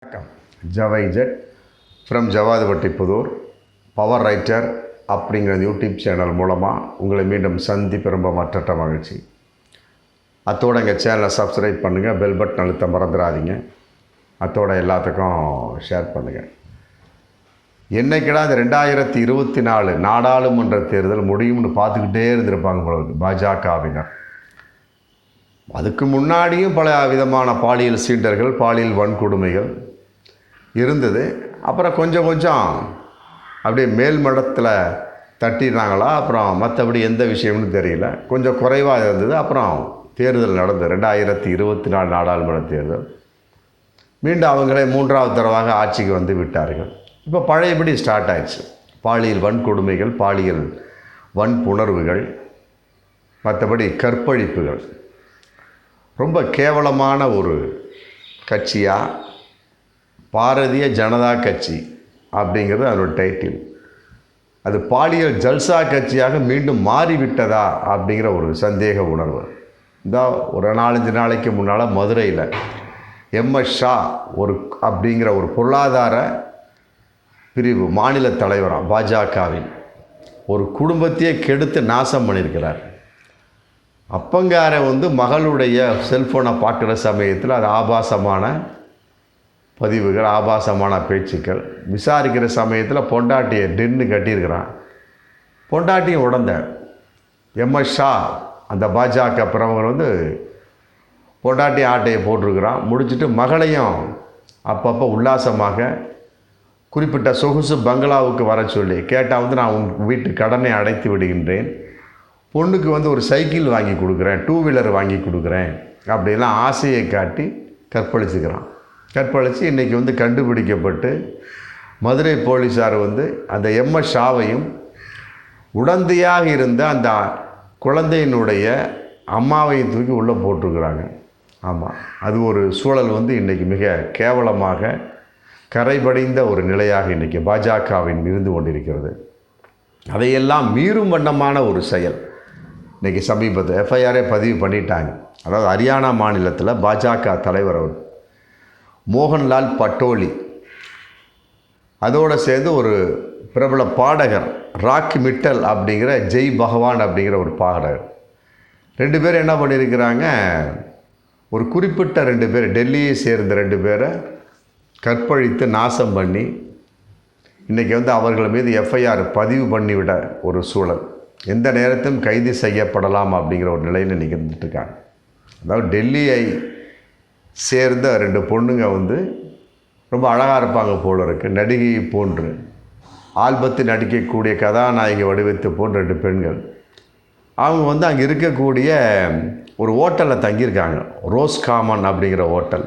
வணக்கம். ஜவைஜெட் from ஜவாதுபட்டிப்புதூர் power writer அப்படிங்கிற YouTube channel மூலமாக உங்களை மீண்டும் சந்திப்பு ரொம்ப மற்றற்ற மகிழ்ச்சி. அத்தோடு எங்கள் சேனலை சப்ஸ்கிரைப் பண்ணுங்கள், பெல் பட்டன் அழுத்த மறந்துடாதீங்க. அத்தோட எல்லாத்துக்கும் ஷேர் பண்ணுங்கள். என்னைக்கிடா இந்த 2024 நாடாளுமன்ற தேர்தல் முடியும்னு பார்த்துக்கிட்டே இருந்திருப்பாங்க போல பாஜகவினர். அதுக்கு முன்னாடியும் பல விதமான பாலியல் சீண்டர்கள், பாலியல் வன்கொடுமைகள் இருந்தது. அப்புறம் கொஞ்சம் அப்படியே மேல் மட்டத்தில் தட்டினாங்களா, அப்புறம் மற்றபடி எந்த விஷயம்னு தெரியல, கொஞ்சம் குறைவாக இருந்தது. அப்புறம் தேர்தல் நடந்தது, 2024 நாடாளுமன்ற தேர்தல். மீண்டும் அவங்களே 3வது தடவையாக ஆட்சிக்கு வந்து விட்டார்கள். இப்போ பழையபடி ஸ்டார்ட் ஆயிடுச்சு. பாலியல் வன்கொடுமைகள், பாலியல் வன்புணர்வுகள், மற்றபடி கற்பழிப்புகள். ரொம்ப கேவலமான ஒரு கட்சியாக பாரதிய ஜனதா கட்சி அப்படிங்கிறது அதோட டைட்டில். அது பாலியல் ஜல்சா கட்சியாக மீண்டும் மாறிவிட்டதா அப்படிங்கிற ஒரு சந்தேக உணர்வு. இந்த ஒரு 4-5 நாளைக்கு முன்னால் மதுரையில் எம்எஸ் ஷா அப்படிங்கிற ஒரு பொருளாதார பிரிவு மாநில தலைவராக பாஜகவின் ஒரு குடும்பத்தையே கெடுத்து நாசம் பண்ணியிருக்கிறார். அப்பங்கார மகளுடைய செல்ஃபோனை பார்க்குற சமயத்தில் அது ஆபாசமான பதிவுகள், ஆபாசமான பேச்சுக்கள். விசாரிக்கிற சமயத்தில் பொண்டாட்டியை டென்னு கட்டியிருக்கிறான். பொண்டாட்டியும் உடந்த எம்எஸ் ஷா அந்த பாஜக பிரமுகர் பொண்டாட்டி ஆட்டையை போட்டிருக்கிறான். முடிச்சுட்டு மகளையும் அப்பப்போ உல்லாசமாக குறிப்பிட்ட சொகுசு பங்களாவுக்கு வர சொல்லி கேட்டால் நான் உன் வீட்டு கடனை அடைத்து விடுகின்றேன், பொண்ணுக்கு ஒரு சைக்கிள் வாங்கி கொடுக்குறேன், 2 வீலர் வாங்கி கொடுக்குறேன் அப்படிலாம் ஆசையை காட்டி கற்பழிச்சுக்கிறான். கற்பழித்து இன்றைக்கி கண்டுபிடிக்கப்பட்டு மதுரை போலீஸார் அந்த எம்எஸ் ஷாவையும் உடந்தையாக இருந்த அந்த குழந்தையினுடைய அம்மாவையும் தூக்கி உள்ளே போட்டிருக்கிறாங்க. ஆமாம், அது ஒரு சூழல் இன்றைக்கி மிக கேவலமாக கரைபடிந்த ஒரு நிலையாக இன்றைக்கி பாஜகவின் இருந்து கொண்டிருக்கிறது. அதையெல்லாம் மீறும் வண்ணமான ஒரு செயல் இன்றைக்கி சமீபத்தில் எஃப்ஐஆரே பதிவு பண்ணிட்டாங்க. அதாவது ஹரியானா மாநிலத்தில் பாஜக தலைவர் மோகன்லால் பட்டோலி, அதோடு சேர்ந்து ஒரு பிரபல பாடகர் ராக்கி மிட்டல் அப்படிங்கிற ஜெய் பகவான் அப்படிங்கிற ஒரு பாடகர், 2 பேர் என்ன பண்ணியிருக்கிறாங்க, ஒரு குறிப்பிட்ட 2 பேர் டெல்லியை சேர்ந்த 2 பேரை கற்பழித்து நாசம் பண்ணி இன்றைக்கி அவர்கள் மீது எஃப்ஐஆர் பதிவு பண்ணிவிட ஒரு சூழல். எந்த நேரத்திலும் கைது செய்யப்படலாம் அப்படிங்கிற ஒரு நிலையில் இன்றைக்கி இருந்துட்டுருக்காங்க. அதாவது டெல்லியை சேர்ந்த 2 பொண்ணுங்க ரொம்ப அழகாக இருப்பாங்க போல இருக்குது, நடிகை போன்று ஆல்பத்தில் நடிக்கக்கூடிய கதாநாயகி வடிவத்தை போன்ற 2 பெண்கள். அவங்க அங்கே இருக்கக்கூடிய ஒரு ஹோட்டலில் தங்கியிருக்காங்க, ரோஸ் காமன் அப்படிங்கிற ஹோட்டல்.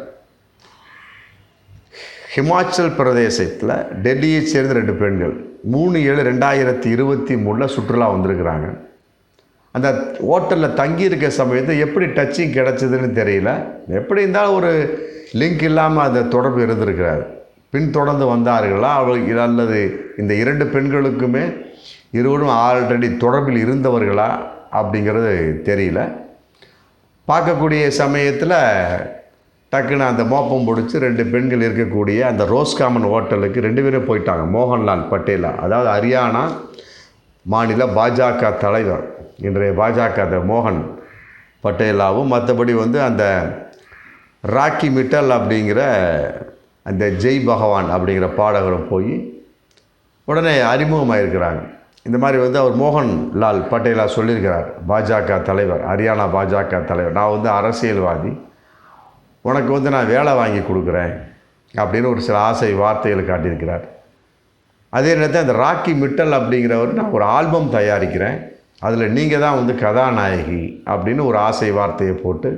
ஹிமாச்சல் பிரதேசத்தில் டெல்லியை சேர்ந்த 2 பெண்கள் 3/7/2023 சுற்றுலா வந்திருக்கிறாங்க. அந்த ஹோட்டலில் தங்கியிருக்க சமயத்தை எப்படி டச்சிங் கிடச்சிதுன்னு தெரியல. எப்படி இருந்தாலும் ஒரு லிங்க் இல்லாமல் அந்த தொடர்பு இருந்திருக்கிறாரு. பின்தொடர்ந்து வந்தார்களா அல்லது இந்த 2 பெண்களுக்குமே இருவரும் ஆல்ரெடி தொடர்பில் இருந்தவர்களா அப்படிங்கிறது தெரியல. பார்க்கக்கூடிய சமயத்தில் டக்குன்னு அந்த மோப்பம் பிடிச்சி 2 பெண்கள் இருக்கக்கூடிய அந்த ரோஸ் காமன் ஹோட்டலுக்கு 2 பேரும் போயிட்டாங்க. மோகன்லால் பட்டேலா, அதாவது ஹரியானா மாநில பாஜக தலைவர், இன்றைய பாஜக மோகன் பட்டேலாவும், மற்றபடி அந்த ராக்கி மிட்டல் அப்படிங்கிற அந்த ஜெய் பகவான் அப்படிங்கிற பாடகரும் போய் உடனே அறிமுகமாயிருக்கிறாங்க. இந்த மாதிரி அவர் மோகன்லால் பட்டேலா சொல்லியிருக்கிறார், பாஜக தலைவர், ஹரியானா பாஜக தலைவர், நான் அரசியல்வாதி, உனக்கு நான் வேலை வாங்கி கொடுக்குறேன் அப்படின்னு ஒரு சில ஆசை வார்த்தைகளை காட்டியிருக்கிறார். அதே நேரத்தில் அந்த ராக்கி மிட்டல் அப்படிங்கிறவர், நான் ஒரு ஆல்பம் தயாரிக்கிறேன், அதில் நீங்கள் தான் கதாநாயகி அப்படின்னு ஒரு ஆசை வார்த்தையை போட்டு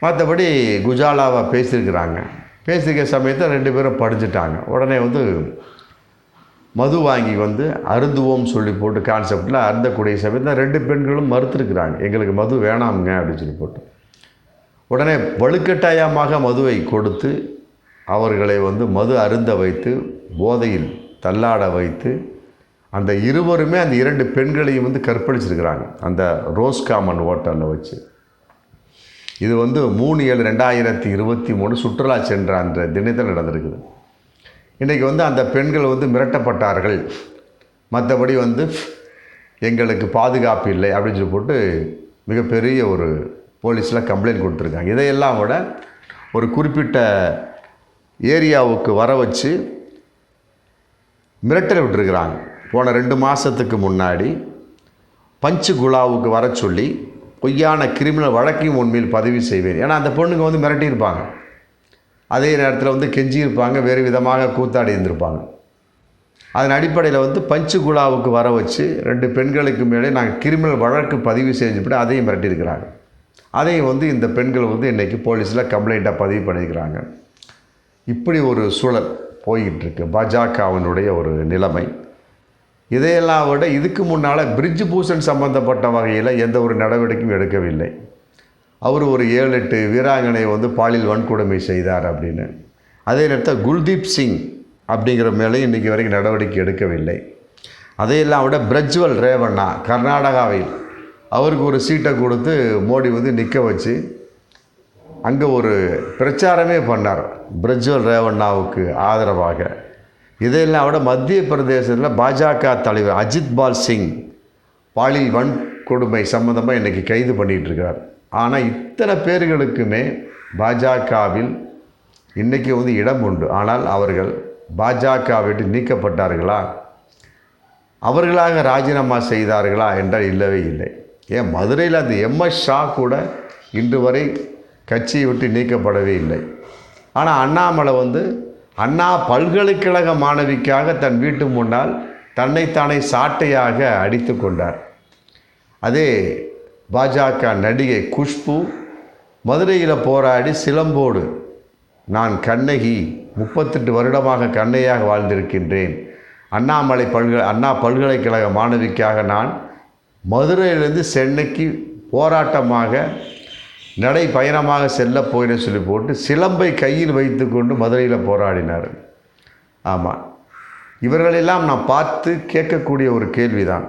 மற்றபடி குஜாலாவை பேசியிருக்கிறாங்க. பேசியிருக்க சமயத்தில் 2 பேரும் படிச்சுட்டாங்க. உடனே மது வாங்கி அருந்துவோம் சொல்லி போட்டு கான்செப்டில் அருந்தக்கூடிய சமயத்தில் 2 பெண்களும் மறுத்துருக்குறாங்க, எங்களுக்கு மது வேணாமுங்க அப்படின்னு சொல்லி போட்டு. உடனே வலுக்கட்டாயமாக மதுவை கொடுத்து அவர்களை மது அருந்த வைத்து போதையில் தள்ளாட வைத்து அந்த இருவருமே அந்த 2 பெண்களையும் கற்பழிச்சிருக்கிறாங்க அந்த ரோஸ் காமன் ஹோட்டலில் வச்சு. இது 3/7/2023 சுற்றுலா சென்ற அந்த தினத்தில் நடந்திருக்குது. இன்றைக்கி அந்த பெண்கள் மிரட்டப்பட்டார்கள், மற்றபடி எங்களுக்கு பாதுகாப்பு இல்லை அப்படின்னு சொல்லி போட்டு மிகப்பெரிய ஒரு போலீஸில் கம்ப்ளைண்ட் கொடுத்துருக்காங்க. இதையெல்லாம் விட ஒரு குறிப்பிட்ட ஏரியாவுக்கு வர வச்சு மிரட்டல் விட்டுருக்குறாங்க. போன 2 மாதத்துக்கு முன்னாடி பஞ்சுகுலாவுக்கு வர சொல்லி பொய்யான கிரிமினல் வழக்கையும் உண்மையில் பதிவு செய்வேன். ஏன்னா அந்த பொண்ணுங்க மிரட்டியிருப்பாங்க, அதே நேரத்தில் கெஞ்சியிருப்பாங்க, வேறு விதமாக கூத்தாடி இருந்திருப்பாங்க. அதன் அடிப்படையில் பஞ்சுகுலாவுக்கு வர வச்சு 2 பெண்களுக்கு மேலே நாங்கள் கிரிமினல் வழக்கு பதிவு செஞ்சுவிட்டு அதையும் மிரட்டியிருக்கிறாங்க. அதையும் இந்த பெண்கள் இன்றைக்கி போலீஸில் கம்ப்ளைண்ட்டாக பதிவு பண்ணியிருக்கிறாங்க. இப்படி ஒரு சூழல் போய்கிட்டுருக்கு பாஜகவினுடைய ஒரு நிலைமை. இதையெல்லாம் விட இதுக்கு முன்னால் பிரிட்ஜ் பூஷன் சம்பந்தப்பட்ட வகையில் எந்த ஒரு நடவடிக்கையும் எடுக்கவில்லை. அவர் ஒரு 7-8 வீராங்கனை பாலியல் வன்கொடுமை செய்தார் அப்படின்னு. அதே நேரத்தில் குல்தீப் சிங் அப்படிங்கிற மேலே இன்றைக்கி வரைக்கும் நடவடிக்கை எடுக்கவில்லை. அதையெல்லாம் விட பிரஜ்வல் ரேவண்ணா கர்நாடகாவில் அவருக்கு ஒரு சீட்டை கொடுத்து மோடி நிற்க வச்சு அங்கே ஒரு பிரச்சாரமே பண்ணார் பிரஜ்வல் ரேவண்ணாவுக்கு ஆதரவாக. இதையெல்லாம் விட மத்திய பிரதேசத்தில் பாஜக தலைவர் அஜித் பால் சிங் பாலியல் வன்கொடுமை சம்மந்தமாக இன்றைக்கி கைது பண்ணிகிட்ருக்கார். ஆனால் இத்தனை பேர்களுக்குமே பாஜகவில் இன்றைக்கி இடம் உண்டு. ஆனால் அவர்கள் பாஜக விட்டு நீக்கப்பட்டார்களா, அவர்களாக ராஜினாமா செய்தார்களா என்றால் இல்லவே இல்லை. ஏன் மதுரையில் அந்த MS ஷா கூட இன்று வரை கட்சியை விட்டு நீக்கப்படவே இல்லை. ஆனால் அண்ணாமலை அண்ணா பல்கலைக்கழக மாணவிக்காக தன் வீட்டு முன்னால் தன்னைத்தானே சாட்டையாக அடித்து கொண்டார். அதே பாஜக நடிகை குஷ்பு மதுரையில் போராடி சிலம்போடு நான் கண்ணகி 38 வருடமாக கண்ணையாக வாழ்ந்திருக்கின்றேன், அண்ணா பல்கலைக்கழக மாணவிக்காக நான் மதுரையிலிருந்து சென்னைக்கு போராட்டமாக நடை பயணமாக செல்ல போயின்னு சொல்லி போட்டு சிலம்பை கையில் வைத்து கொண்டு மதுரையில் போராடினார். ஆமாம், இவர்களெல்லாம் நான் பார்த்து கேட்கக்கூடிய ஒரு கேள்விதான்.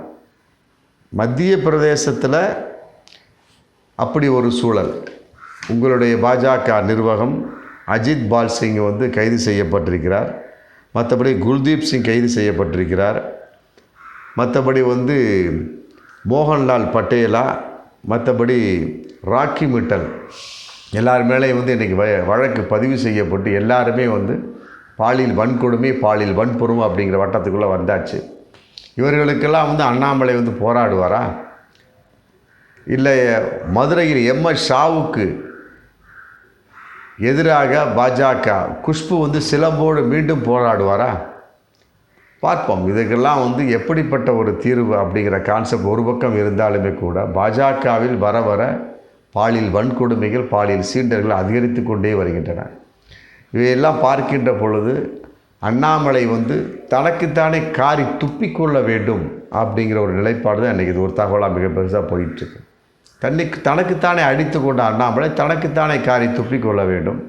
மத்திய பிரதேசத்தில் அப்படி ஒரு சூழல். உங்களுடைய பாஜக நிர்வாகம் அஜித் பால் சிங் கைது செய்யப்பட்டிருக்கிறார். மற்றபடி குல்தீப் சிங் கைது செய்யப்பட்டிருக்கிறார். மற்றபடி மோகன்லால் பட்டேலா, மற்றபடி ராக்கி மிட்டல் எல்லார் மேலேயும் இன்றைக்கி வழக்கு பதிவு செய்யப்பட்டு எல்லாருமே பாலியல் வன்கொடுமை பாலியல் வன்புறும் அப்படிங்கிற வட்டத்துக்குள்ளே வந்தாச்சு. இவர்களுக்கெல்லாம் அண்ணாமலை போராடுவாரா? இல்லை மதுரையில் MS ஷாவுக்கு எதிராக பாஜக குஷ்பு சிலம்போடு மீண்டும் போராடுவாரா? பார்ப்போம். இதுக்கெல்லாம் எப்படிப்பட்ட ஒரு தீர்வு அப்படிங்கிற கான்செப்ட் ஒரு பக்கம் இருந்தாலுமே கூட பாஜகவில் வர வர பாலியல் வன்கொடுமைகள் பாலியல் சீண்டல்கள் அதிகரித்து கொண்டே வருகின்றன. இவையெல்லாம் பார்க்கின்ற பொழுது அண்ணாமலை தனக்குத்தானே காரி துப்பிக்கொள்ள வேண்டும் அப்படிங்கிற ஒரு நிலைப்பாடு தான் இன்றைக்கி இது ஒரு தகவலாக மிக பெருசாக போயிட்டுருக்கு. தனக்குத்தானே அடித்து கொண்ட அண்ணாமலை தனக்குத்தானே காரி துப்பிக்கொள்ள வேண்டும்.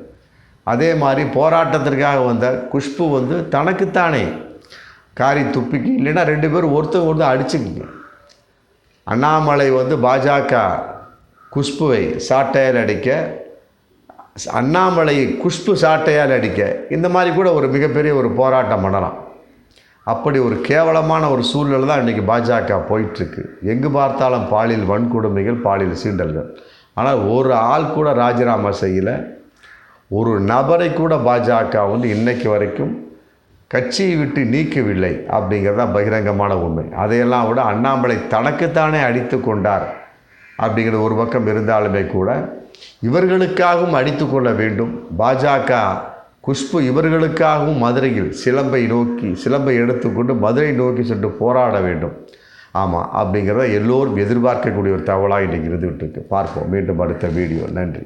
அதே மாதிரி போராட்டத்திற்காக வந்த குஷ்பு தனக்குத்தானே காரி துப்பிக்கு, இல்லைன்னா 2 பேரும் ஒருத்தர் அடிச்சுக்கிங்க. அண்ணாமலை பாஜக குஷ்புவை சாட்டையால் அடிக்க, அண்ணாமலை குஷ்பு சாட்டையால் அடிக்க, இந்த மாதிரி கூட ஒரு மிகப்பெரிய ஒரு போராட்டம் பண்ணலாம். அப்படி ஒரு கேவலமான ஒரு சூழ்நிலை தான் இன்றைக்கி பாஜக போயிட்டுருக்கு. எங்கு பார்த்தாலும் பாலியல் வன்கொடுமைகள் பாலியல் சீண்டல்கள். ஆனால் ஒரு ஆள் கூட ராஜினாமா செய்யலை. ஒரு நபரை கூட பாஜக இன்னைக்கு வரைக்கும் கட்சியை விட்டு நீக்கவில்லை அப்படிங்கிறது தான் பகிரங்கமான உண்மை. அதையெல்லாம் விட அண்ணாமலை தனக்குத்தானே அடித்து கொண்டார் அப்படிங்கிற ஒரு பக்கம் இருந்தாலுமே கூட இவர்களுக்காகவும் அடித்து கொள்ள வேண்டும். பாஜக குஷ்பு இவர்களுக்காகவும் மதுரையில் சிலம்பை எடுத்துக்கொண்டு மதுரை நோக்கி சென்று போராட வேண்டும். ஆமாம், அப்படிங்கிறத எல்லோரும் எதிர்பார்க்கக்கூடிய ஒரு தகவலாக இன்றைக்கி இருந்துகிட்டு இருக்கு. பார்ப்போம் மீண்டும் அடுத்த வீடியோ. நன்றி.